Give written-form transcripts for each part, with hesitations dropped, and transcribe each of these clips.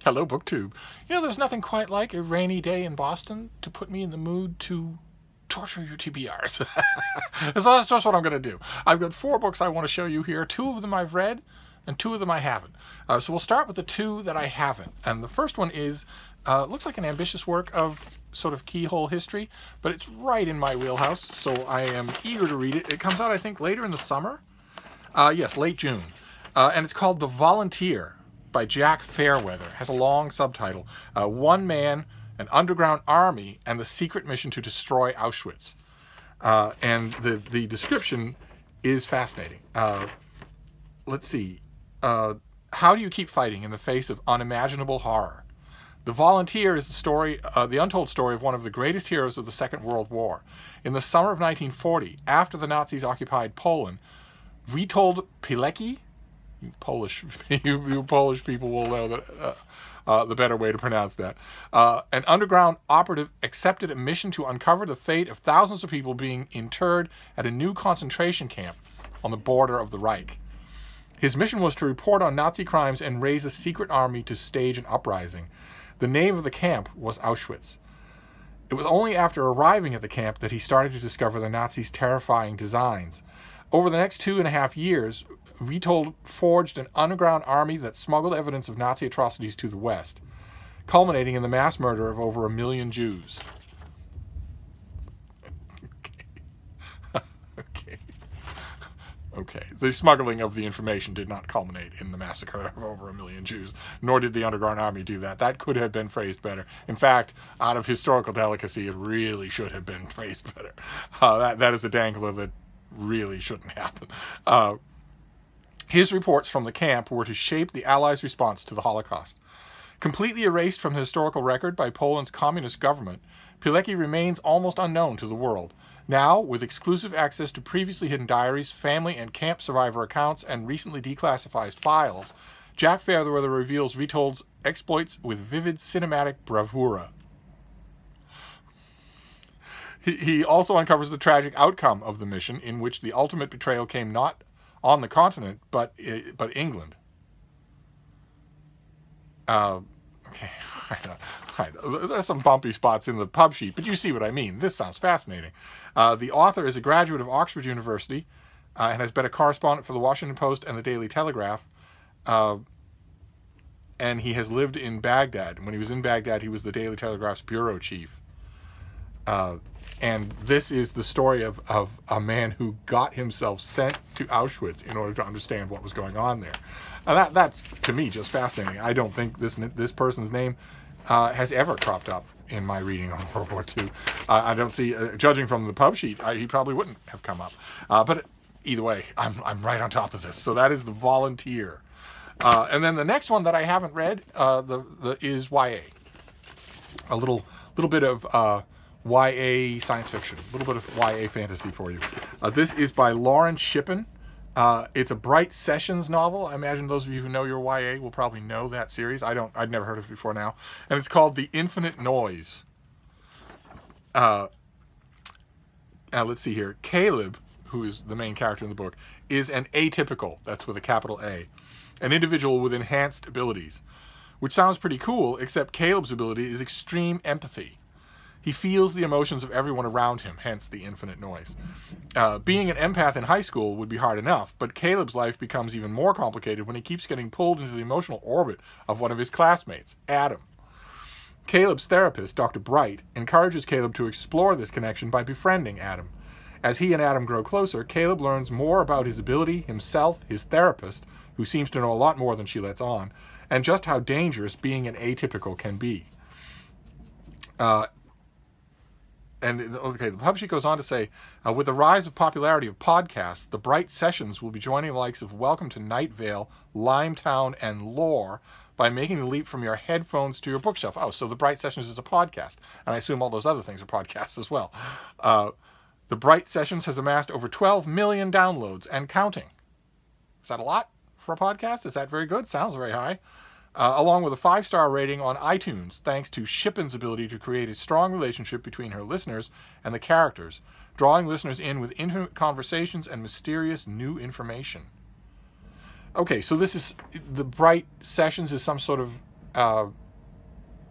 Hello, BookTube. There's nothing quite like a rainy day in Boston to put me in the mood to torture your TBRs. So that's just what I'm going to do. I've got 4 books I want to show you here. 2 of them I've read, and 2 of them I haven't. So we'll start with the 2 that I haven't. And the first one is, looks like an ambitious work of sort of keyhole history, but it's right in my wheelhouse, so I am eager to read it. It comes out, I think, later in the summer. Yes, late June. And it's called The Volunteer by Jack Fairweather. It has a long subtitle. One Man, an Underground Army, and the Secret Mission to Destroy Auschwitz. And the description is fascinating. Let's see. How do you keep fighting in the face of unimaginable horror? The Volunteer is the untold story of one of the greatest heroes of the Second World War. In the summer of 1940, after the Nazis occupied Poland, Witold Pilecki, you Polish people will know that the better way to pronounce that, an underground operative accepted a mission to uncover the fate of thousands of people being interred at a new concentration camp on the border of the Reich. His mission was to report on Nazi crimes and raise a secret army to stage an uprising. The name of the camp was Auschwitz. It was only after arriving at the camp that he started to discover the Nazis' terrifying designs. Over the next 2.5 years, Witold forged an underground army that smuggled evidence of Nazi atrocities to the West, culminating in the mass murder of over 1 million Jews. Okay. The smuggling of the information did not culminate in the massacre of over 1 million Jews, nor did the Underground Army do that. That could have been phrased better. In fact, out of historical delicacy, it really should have been phrased better. That is a dangler that really shouldn't happen. His reports from the camp were to shape the Allies' response to the Holocaust. Completely erased from the historical record by Poland's communist government, Pilecki remains almost unknown to the world. Now, with exclusive access to previously hidden diaries, family and camp survivor accounts, and recently declassified files, Jack Fairweather reveals Witold's exploits with vivid cinematic bravura. He also uncovers the tragic outcome of the mission, in which the ultimate betrayal came not on the continent, but England. Okay, there's some bumpy spots in the pub sheet, but you see what I mean. This sounds fascinating. The author is a graduate of Oxford University and has been a correspondent for the Washington Post and the Daily Telegraph. And he has lived in Baghdad. And when he was in Baghdad, he was the Daily Telegraph's bureau chief. And this is the story of a man who got himself sent to Auschwitz in order to understand what was going on there. And that's, to me, just fascinating. I don't think this person's name has ever cropped up in my reading on World War II. I don't see, judging from the pub sheet, he probably wouldn't have come up. But either way, I'm right on top of this. So that is The Volunteer. And then the next one that I haven't read is YA. A little bit of YA science fiction, a little bit of YA fantasy for you. This is by Lauren Shippen. It's a Bright Sessions novel. I imagine those of you who know your YA will probably know that series. I'd never heard of it before now. And it's called The Infinite Noise. Let's see here. Caleb, who is the main character in the book, is an atypical, that's with a capital A, an individual with enhanced abilities, which sounds pretty cool, except Caleb's ability is extreme empathy. He feels the emotions of everyone around him, hence the infinite noise. Being an empath in high school would be hard enough, but Caleb's life becomes even more complicated when he keeps getting pulled into the emotional orbit of one of his classmates, Adam. Caleb's therapist, Dr. Bright, encourages Caleb to explore this connection by befriending Adam. As he and Adam grow closer, Caleb learns more about his ability, himself, his therapist, who seems to know a lot more than she lets on, and just how dangerous being an atypical can be. The pub sheet goes on to say, with the rise of popularity of podcasts, the Bright Sessions will be joining the likes of Welcome to Night Vale, Limetown, and Lore by making the leap from your headphones to your bookshelf. Oh, so the Bright Sessions is a podcast, and I assume all those other things are podcasts as well. The Bright Sessions has amassed over 12 million downloads and counting. Is that a lot for a podcast? Is that very good? Sounds very high. Along with a 5-star rating on iTunes, thanks to Shippen's ability to create a strong relationship between her listeners and the characters, drawing listeners in with intimate conversations and mysterious new information. Okay, so this is, the Bright Sessions is some sort of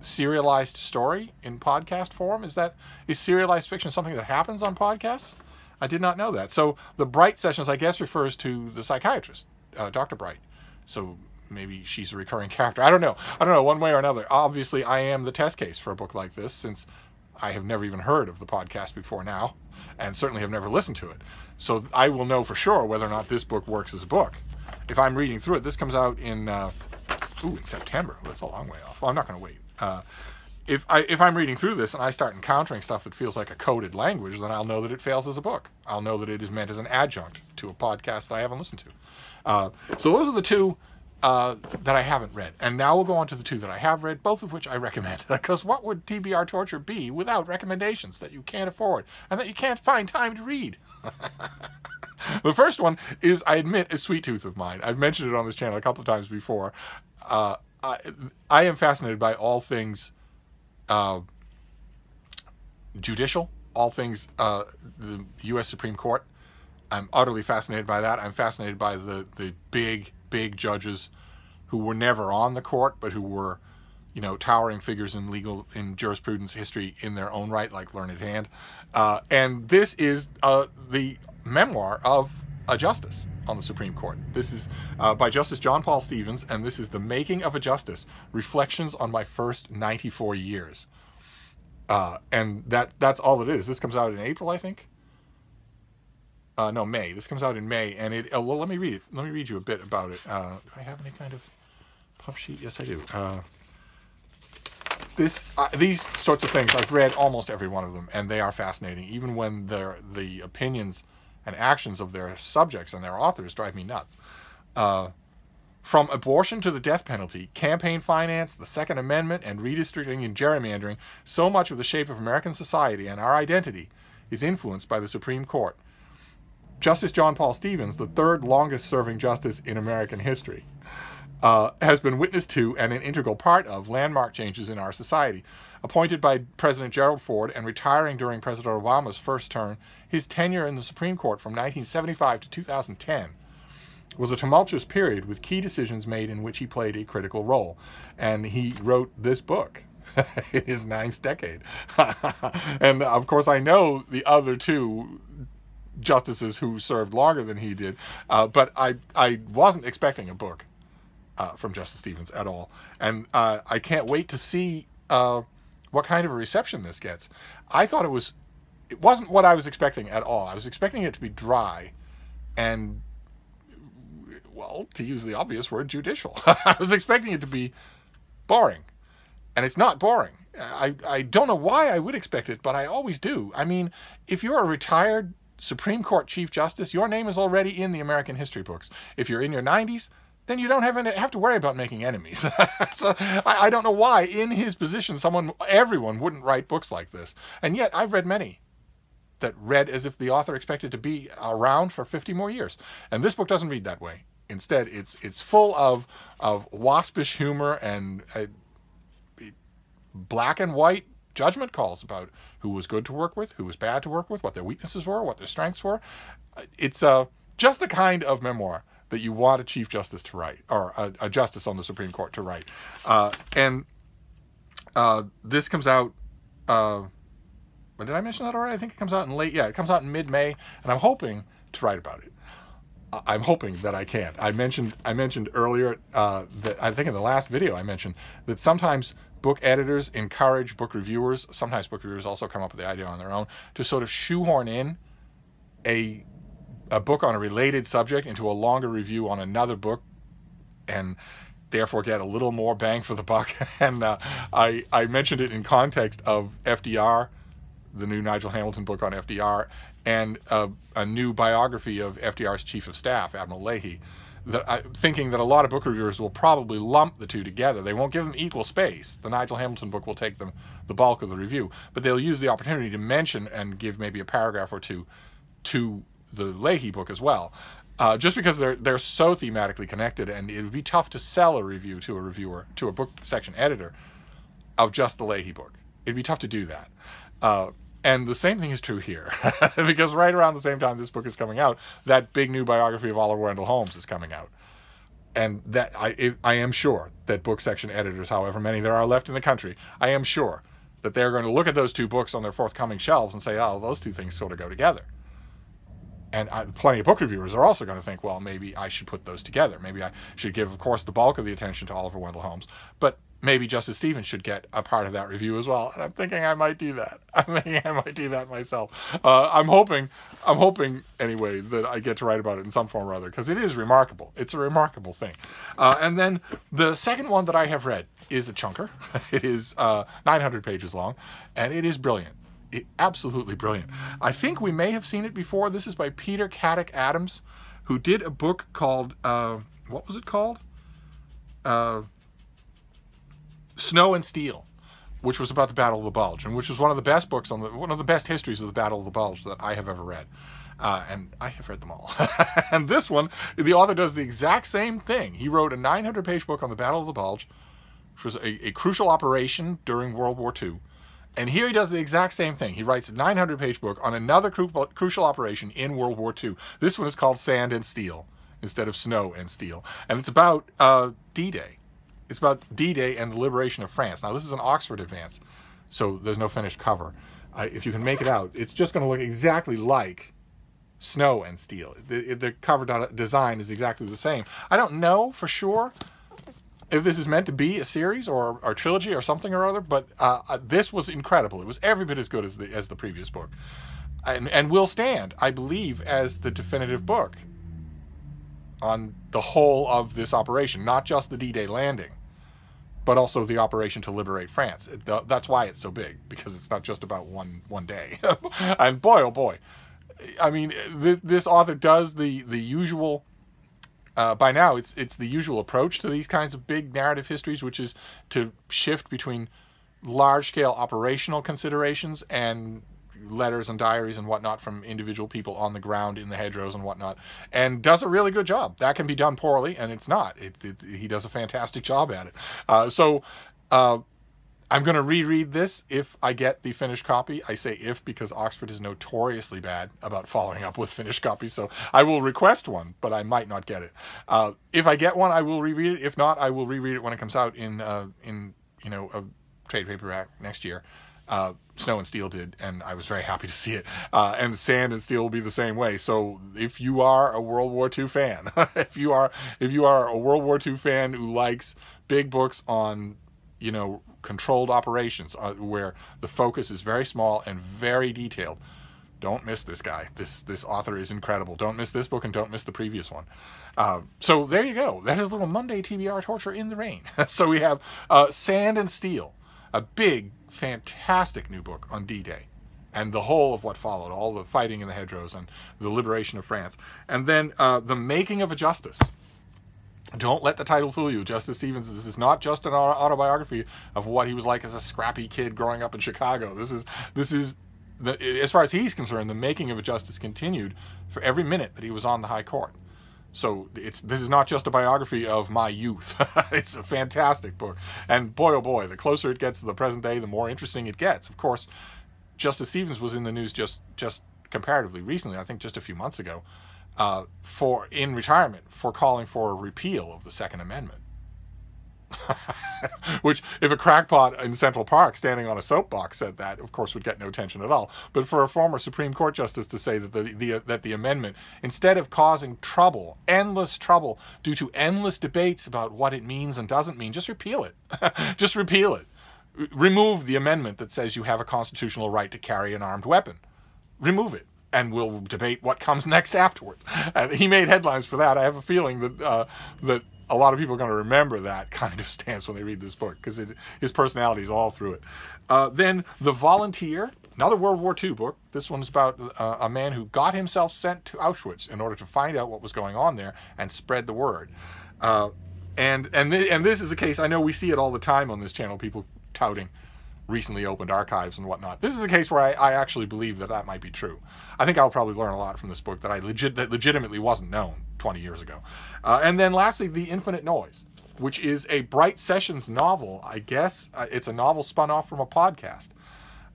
serialized story in podcast form? Is serialized fiction something that happens on podcasts? I did not know that. So the Bright sessions, I guess, refers to the psychiatrist, Dr. Bright. So maybe she's a recurring character. I don't know. One way or another. Obviously, I am the test case for a book like this, since I have never even heard of the podcast before now, and certainly have never listened to it. So I will know for sure whether or not this book works as a book. If I'm reading through it, this comes out in September. That's a long way off. Well, I'm not going to wait. If I'm reading through this and I start encountering stuff that feels like a coded language, then I'll know that it fails as a book. I'll know that it is meant as an adjunct to a podcast that I haven't listened to. So those are the two that I haven't read. And now we'll go on to the two that I have read, both of which I recommend. Because what would TBR Torture be without recommendations that you can't afford and that you can't find time to read? The first one is, I admit, a sweet tooth of mine. I've mentioned it on this channel a couple of times before. I am fascinated by all things judicial, all things the U.S. Supreme Court. I'm utterly fascinated by that. I'm fascinated by the big judges who were never on the court, but who were, towering figures in jurisprudence history in their own right, like Learned Hand. And this is the memoir of a justice on the Supreme Court. This is by Justice John Paul Stevens, and this is The Making of a Justice, Reflections on My First 94 Years. And that's all it is. This comes out in April, I think. May. This comes out in May, and well, let me read it. Let me read you a bit about it. Do I have any kind of pub sheet? Yes, I do. These sorts of things, I've read almost every one of them, and they are fascinating, even when the opinions and actions of their subjects and their authors drive me nuts. From abortion to the death penalty, campaign finance, the Second Amendment, and redistricting and gerrymandering, so much of the shape of American society and our identity is influenced by the Supreme Court. Justice John Paul Stevens, the third longest-serving justice in American history, has been witness to and an integral part of landmark changes in our society. Appointed by President Gerald Ford and retiring during President Obama's first term, his tenure in the Supreme Court from 1975 to 2010 was a tumultuous period with key decisions made in which he played a critical role. And he wrote this book in his 9th decade. And, of course, I know the other two justices who served longer than he did, but I wasn't expecting a book from Justice Stevens at all, and I can't wait to see what kind of a reception this gets. I thought it wasn't what I was expecting at all. I was expecting it to be dry and, well, to use the obvious word, judicial. I was expecting it to be boring, and it's not boring. I don't know why I would expect it, but I always do. I mean, if you're a retired Supreme Court Chief Justice, your name is already in the American history books. If you're in your 90s, then you don't have to worry about making enemies. So I don't know why, in his position, everyone wouldn't write books like this. And yet, I've read many that read as if the author expected to be around for 50 more years. And this book doesn't read that way. Instead, it's full of waspish humor and black and white judgment calls about who was good to work with, who was bad to work with, what their weaknesses were, what their strengths were. It's just the kind of memoir that you want a Chief Justice to write, or a justice on the Supreme Court to write. And this comes out, did I mention that already? I think it comes out it comes out in mid-May, and I'm hoping to write about it. I'm hoping that I can. I mentioned earlier that I think in the last video I mentioned that sometimes book editors encourage book reviewers, sometimes book reviewers also come up with the idea on their own, to sort of shoehorn in a book on a related subject into a longer review on another book, and therefore get a little more bang for the buck. And I mentioned it in context of FDR, the new Nigel Hamilton book on FDR, and a new biography of FDR's Chief of Staff, Admiral Leahy, thinking that a lot of book reviewers will probably lump the two together. They won't give them equal space. The Nigel Hamilton book will take the bulk of the review, but they'll use the opportunity to mention and give maybe a paragraph or two to the Leahy book as well, just because they're so thematically connected, and it would be tough to sell a review to a reviewer, to a book section editor, of just the Leahy book. It'd be tough to do that. And the same thing is true here, because right around the same time this book is coming out, that big new biography of Oliver Wendell Holmes is coming out. And that I am sure that book section editors, however many there are left in the country, I am sure that they're going to look at those two books on their forthcoming shelves and say, oh, those two things sort of go together. And plenty of book reviewers are also going to think, well, maybe I should put those together. Maybe I should give, of course, the bulk of the attention to Oliver Wendell Holmes, but maybe Justice Stevens should get a part of that review as well. And I'm thinking I might do that. I'm thinking I might do that myself. I'm hoping anyway that I get to write about it in some form or other, because it is remarkable. It's a remarkable thing. And then the second one that I have read is a chunker. It is 900 pages long, and it is brilliant. Absolutely brilliant. I think we may have seen it before. This is by Peter Caddick Adams, who did a book called, what was it called? Snow and Steel, which was about the Battle of the Bulge, and which was one of the best books one of the best histories of the Battle of the Bulge that I have ever read. And I have read them all. And this one, the author does the exact same thing. He wrote a 900-page book on the Battle of the Bulge, which was a crucial operation during World War II. And here he does the exact same thing. He writes a 900-page book on another crucial operation in World War II. This one is called Sand and Steel instead of Snow and Steel. And it's about D-Day. It's about D-Day and the liberation of France. Now, this is an Oxford advance, so there's no finished cover. If you can make it out, it's just going to look exactly like Snow and Steel. The cover design is exactly the same. I don't know for sure if this is meant to be a series or a trilogy or something or other, but this was incredible. It was every bit as good as the previous book, and will stand, I believe, as the definitive book on the whole of this operation, not just the D-Day landing, but also the operation to liberate France. That's why it's so big, because it's not just about one day. And boy, oh boy, I mean, this author does the usual. By now, it's the usual approach to these kinds of big narrative histories, which is to shift between large-scale operational considerations and letters and diaries and whatnot from individual people on the ground in the hedgerows and whatnot, and does a really good job. That can be done poorly, and it's not. He does a fantastic job at it. So I'm going to reread this if I get the finished copy. I say if because Oxford is notoriously bad about following up with finished copies, so I will request one, but I might not get it. If I get one, I will reread it. If not, I will reread it when it comes out in a trade paperback next year. Snow and Steel did, and I was very happy to see it. And Sand and Steel will be the same way. So if you are a World War II fan, if you are a World War II fan who likes big books on, controlled operations, where the focus is very small and very detailed, don't miss this guy. This author is incredible. Don't miss this book, and don't miss the previous one. So there you go. That is a little Monday TBR Torture in the Rain. So we have Sand and Steel, a big, fantastic new book on D-Day and the whole of what followed, all the fighting in the hedgerows and the liberation of France. And then The Making of a Justice. Don't let the title fool you. Justice Stevens, this is not just an autobiography of what he was like as a scrappy kid growing up in Chicago. This is as far as he's concerned, the making of a justice continued for every minute that he was on the high court. So this is not just a biography of my youth. It's a fantastic book. And boy, oh boy, the closer it gets to the present day, the more interesting it gets. Of course, Justice Stevens was in the news just comparatively recently, I think just a few months ago, in retirement for calling for a repeal of the Second Amendment. Which, if a crackpot in Central Park standing on a soapbox said that, of course would get no attention at all. But for a former Supreme Court justice to say that the amendment, instead of causing trouble, endless trouble, due to endless debates about what it means and doesn't mean, just repeal it. Just repeal it. Remove the amendment that says you have a constitutional right to carry an armed weapon. Remove it. And we'll debate what comes next afterwards. And he made headlines for that. I have a feeling that a lot of people are going to remember that kind of stance when they read this book, because his personality is all through it. Then The Volunteer, another World War II book. This one's about a man who got himself sent to Auschwitz in order to find out what was going on there and spread the word. And this is a case, I know we see it all the time on this channel, people touting recently opened archives and whatnot. This is a case where I actually believe that might be true. I think I'll probably learn a lot from this book that that legitimately wasn't known 20 years ago. And then lastly, The Infinite Noise, which is a Bright Sessions novel, I guess. It's a novel spun off from a podcast.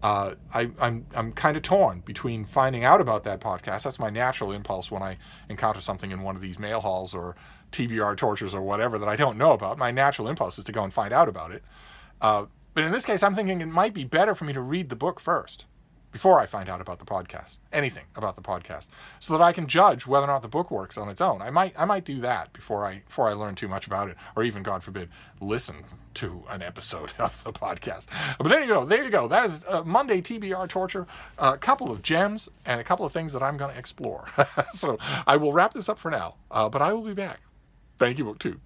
I'm kind of torn between finding out about that podcast. That's my natural impulse when I encounter something in one of these mail halls or TBR tortures or whatever that I don't know about. My natural impulse is to go and find out about it. But in this case, I'm thinking it might be better for me to read the book first before I find out about the podcast, anything about the podcast, so that I can judge whether or not the book works on its own. I might do that before I learn too much about it, or even, God forbid, listen to an episode of the podcast. But there you go. That is Monday TBR torture. A couple of gems and a couple of things that I'm going to explore. So I will wrap this up for now, but I will be back. Thank you, BookTube.